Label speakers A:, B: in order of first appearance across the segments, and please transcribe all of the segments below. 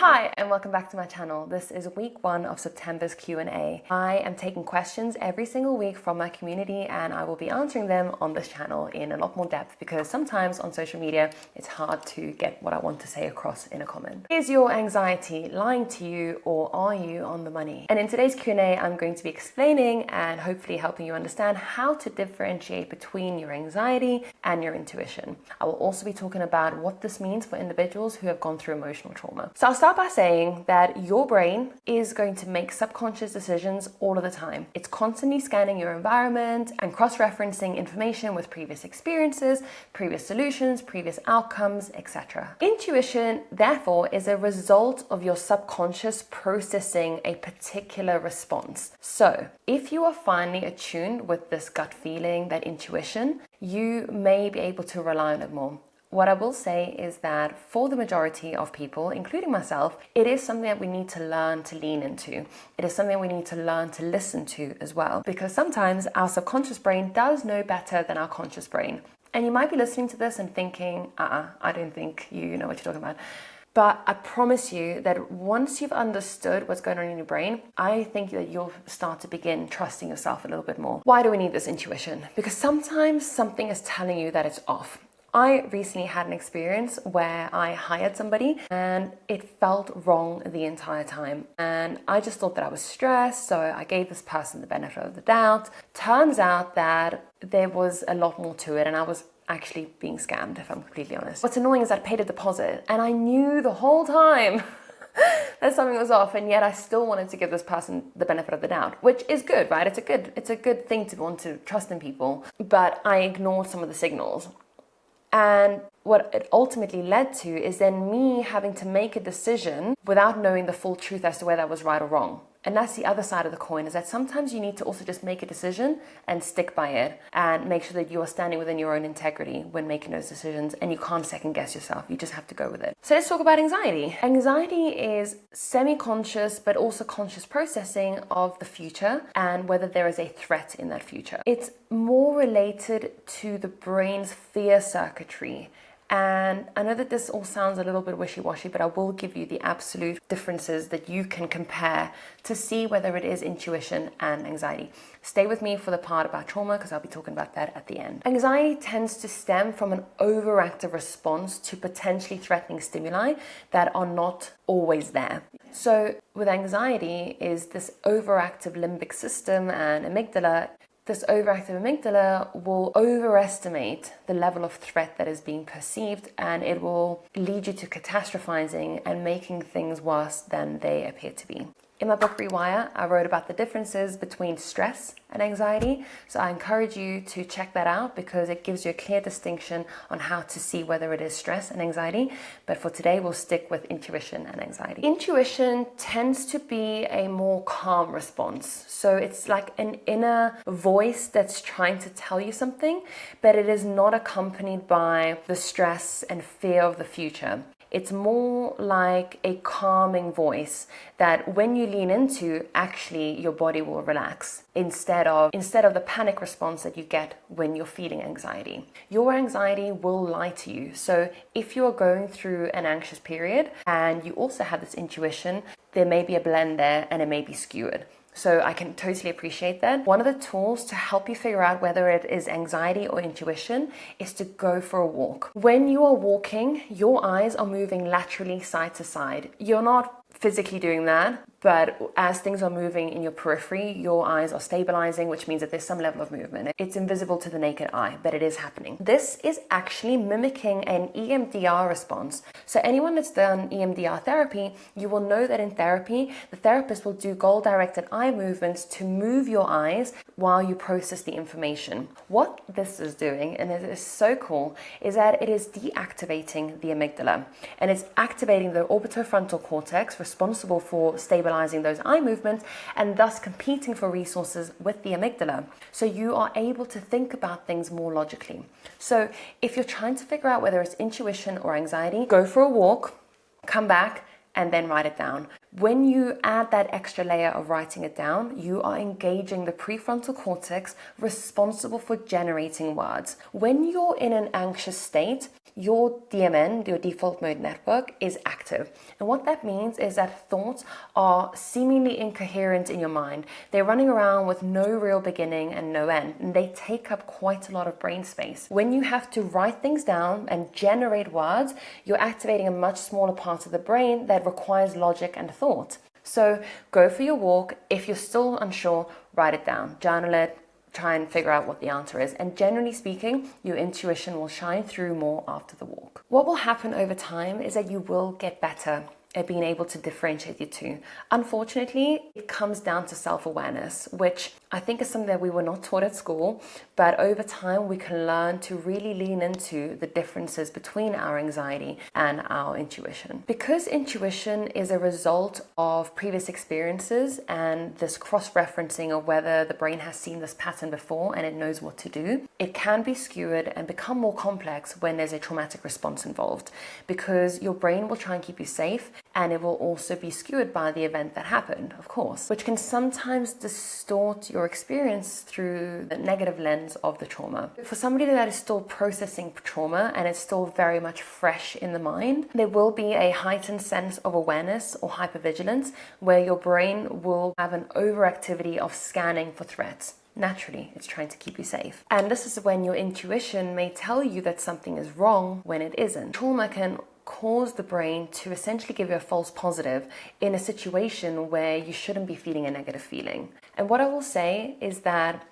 A: Hi, and welcome back to my channel. This is week 1 of September's Q&A. I am taking questions every single week from my community, and I will be answering them on this channel in a lot more depth because sometimes on social media it's hard to get what I want to say across in a comment. Is your anxiety lying to you, or are you on the money? And in today's Q&A, I'm going to be explaining and hopefully helping you understand how to differentiate between your anxiety and your intuition. I will also be talking about what this means for individuals who have gone through emotional trauma. So I'll start by saying that your brain is going to make subconscious decisions all of the time. It's constantly scanning your environment and cross-referencing information with previous experiences, previous solutions, previous outcomes, etc. Intuition, therefore, is a result of your subconscious processing a particular response. So if you are finally attuned with this gut feeling, that intuition, you may be able to rely on it more. What I will say is that for the majority of people, including myself, it is something that we need to learn to lean into. It is something we need to learn to listen to as well, because sometimes our subconscious brain does know better than our conscious brain. And you might be listening to this and thinking, I don't think you know what you're talking about. But I promise you that once you've understood what's going on in your brain, I think that you'll start to begin trusting yourself a little bit more. Why do we need this intuition? Because sometimes something is telling you that it's off. I recently had an experience where I hired somebody and it felt wrong the entire time. And I just thought that I was stressed, so I gave this person the benefit of the doubt. Turns out that there was a lot more to it, and I was actually being scammed, if I'm completely honest. What's annoying is I paid a deposit and I knew the whole time that something was off, and yet I still wanted to give this person the benefit of the doubt, which is good, right? It's a good thing to want to trust in people, but I ignored some of the signals. And what it ultimately led to is then me having to make a decision without knowing the full truth as to whether that was right or wrong. And that's the other side of the coin, is that sometimes you need to also just make a decision and stick by it and make sure that you are standing within your own integrity when making those decisions, and you can't second guess yourself. You just have to go with it. So let's talk about anxiety. Anxiety is semi-conscious but also conscious processing of the future and whether there is a threat in that future. It's more related to the brain's fear circuitry. And I know that this all sounds a little bit wishy-washy, but I will give you the absolute differences that you can compare to see whether it is intuition and anxiety. Stay with me for the part about trauma, because I'll be talking about that at the end. Anxiety tends to stem from an overactive response to potentially threatening stimuli that are not always there. So with anxiety is this overactive limbic system and amygdala. This overactive amygdala will overestimate the level of threat that is being perceived, and it will lead you to catastrophizing and making things worse than they appear to be. In my book Rewire, I wrote about the differences between stress and anxiety, so I encourage you to check that out because it gives you a clear distinction on how to see whether it is stress and anxiety. But for today, we'll stick with intuition and anxiety. Intuition tends to be a more calm response. So it's like an inner voice that's trying to tell you something, but it is not accompanied by the stress and fear of the future. It's more like a calming voice that when you lean into, actually your body will relax instead of the panic response that you get when you're feeling anxiety. Your anxiety will lie to you. So if you're going through an anxious period and you also have this intuition, there may be a blend there and it may be skewed. So I can totally appreciate that. One of the tools to help you figure out whether it is anxiety or intuition is to go for a walk. When you are walking, your eyes are moving laterally side to side. You're not physically doing that, but as things are moving in your periphery, your eyes are stabilizing, which means that there's some level of movement. It's invisible to the naked eye, but it is happening. This is actually mimicking an EMDR response. So anyone that's done EMDR therapy, you will know that in therapy, the therapist will do goal-directed eye movements to move your eyes while you process the information. What this is doing, and it is so cool, is that it is deactivating the amygdala, and it's activating the orbitofrontal cortex, responsible for stabilizing those eye movements and thus competing for resources with the amygdala. So you are able to think about things more logically. So if you're trying to figure out whether it's intuition or anxiety, go for a walk, come back, and then write it down. When you add that extra layer of writing it down, you are engaging the prefrontal cortex responsible for generating words. When you're in an anxious state, your DMN, your default mode network, is active. And what that means is that thoughts are seemingly incoherent in your mind. They're running around with no real beginning and no end, and they take up quite a lot of brain space. When you have to write things down and generate words, you're activating a much smaller part of the brain that requires logic and thought. So go for your walk. If you're still unsure, write it down, journal it, try and figure out what the answer is. And generally speaking, your intuition will shine through more after the walk. What will happen over time is that you will get better at being able to differentiate the two. Unfortunately, it comes down to self-awareness, which I think is something that we were not taught at school, but over time we can learn to really lean into the differences between our anxiety and our intuition. Because intuition is a result of previous experiences and this cross-referencing of whether the brain has seen this pattern before and it knows what to do, it can be skewed and become more complex when there's a traumatic response involved, because your brain will try and keep you safe, and it will also be skewed by the event that happened, of course, which can sometimes distort your experience through the negative lens of the trauma. For somebody that is still processing trauma and it's still very much fresh in the mind, there will be a heightened sense of awareness or hypervigilance where your brain will have an overactivity of scanning for threats. Naturally, it's trying to keep you safe. And this is when your intuition may tell you that something is wrong when it isn't. Trauma can cause the brain to essentially give you a false positive in a situation where you shouldn't be feeling a negative feeling. And what I will say is that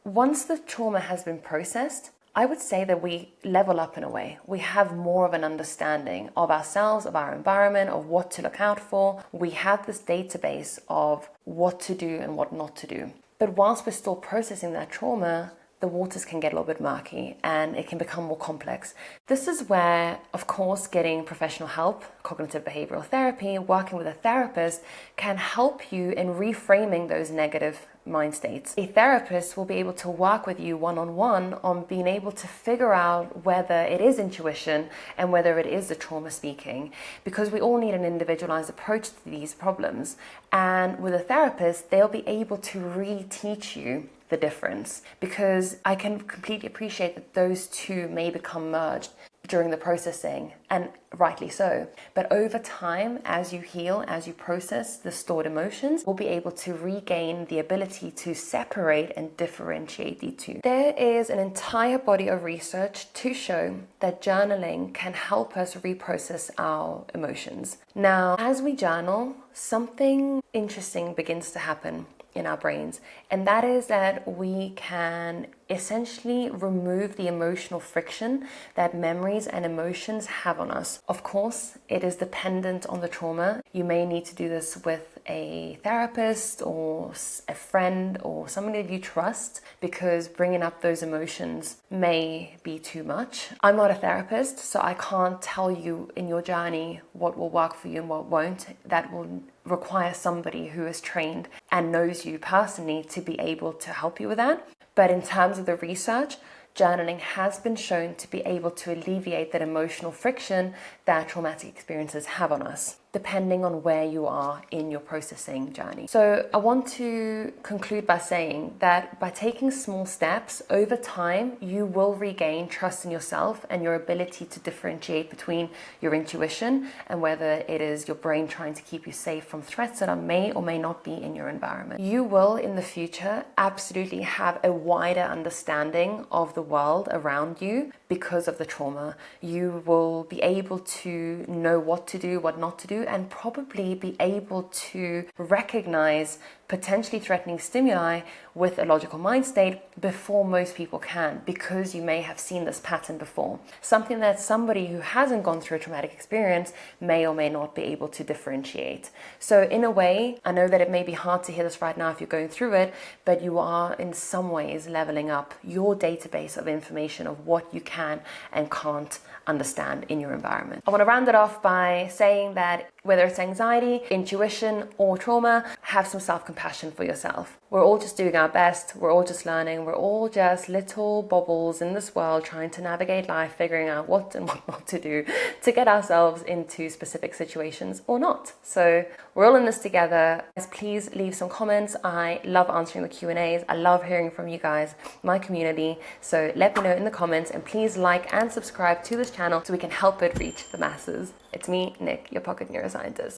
A: once the trauma has been processed, I would say that we level up in a way. We have more of an understanding of ourselves, of our environment, of what to look out for. We have this database of what to do and what not to do. But whilst we're still processing that trauma, the waters can get a little bit murky and it can become more complex. This is where, of course, getting professional help, cognitive behavioral therapy, working with a therapist can help you in reframing those negative mind states. A therapist will be able to work with you one-on-one on being able to figure out whether it is intuition and whether it is the trauma speaking, because we all need an individualized approach to these problems. And with a therapist, they'll be able to reteach you the difference, because I can completely appreciate that those two may become merged during the processing, and rightly so. But over time, as you heal, as you process the stored emotions, we'll be able to regain the ability to separate and differentiate the two. There is an entire body of research to show that journaling can help us reprocess our emotions. Now, as we journal, something interesting begins to happen in our brains, and that is that we can essentially remove the emotional friction that memories and emotions have on us. Of course, it is dependent on the trauma. You may need to do this with a therapist or a friend or somebody that you trust, because bringing up those emotions may be too much. I'm not a therapist, so I can't tell you in your journey what will work for you and what won't. That will require somebody who is trained and knows you personally to be able to help you with that. But in terms of the research, journaling has been shown to be able to alleviate that emotional friction that traumatic experiences have on us, depending on where you are in your processing journey. So I want to conclude by saying that by taking small steps over time, you will regain trust in yourself and your ability to differentiate between your intuition and whether it is your brain trying to keep you safe from threats that may or may not be in your environment. You will in the future absolutely have a wider understanding of the world around you because of the trauma. You will be able to know what to do, what not to do, and probably be able to recognize potentially threatening stimuli with a logical mind state before most people can, because you may have seen this pattern before. Something that somebody who hasn't gone through a traumatic experience may or may not be able to differentiate. So in a way, I know that it may be hard to hear this right now if you're going through it, but you are in some ways leveling up your database of information of what you can and can't understand in your environment. I want to round it off by saying that Whether it's anxiety, intuition, or trauma, have some self-compassion for yourself. We're all just doing our best. We're all just learning. We're all just little bubbles in this world trying to navigate life, figuring out what and what not to do to get ourselves into specific situations or not. So we're all in this together. Please leave some comments. I love answering the Q&As. I love hearing from you guys, my community. So let me know in the comments, and please like and subscribe to this channel so we can help it reach the masses. It's me, Nick, your pocket neuroscientist.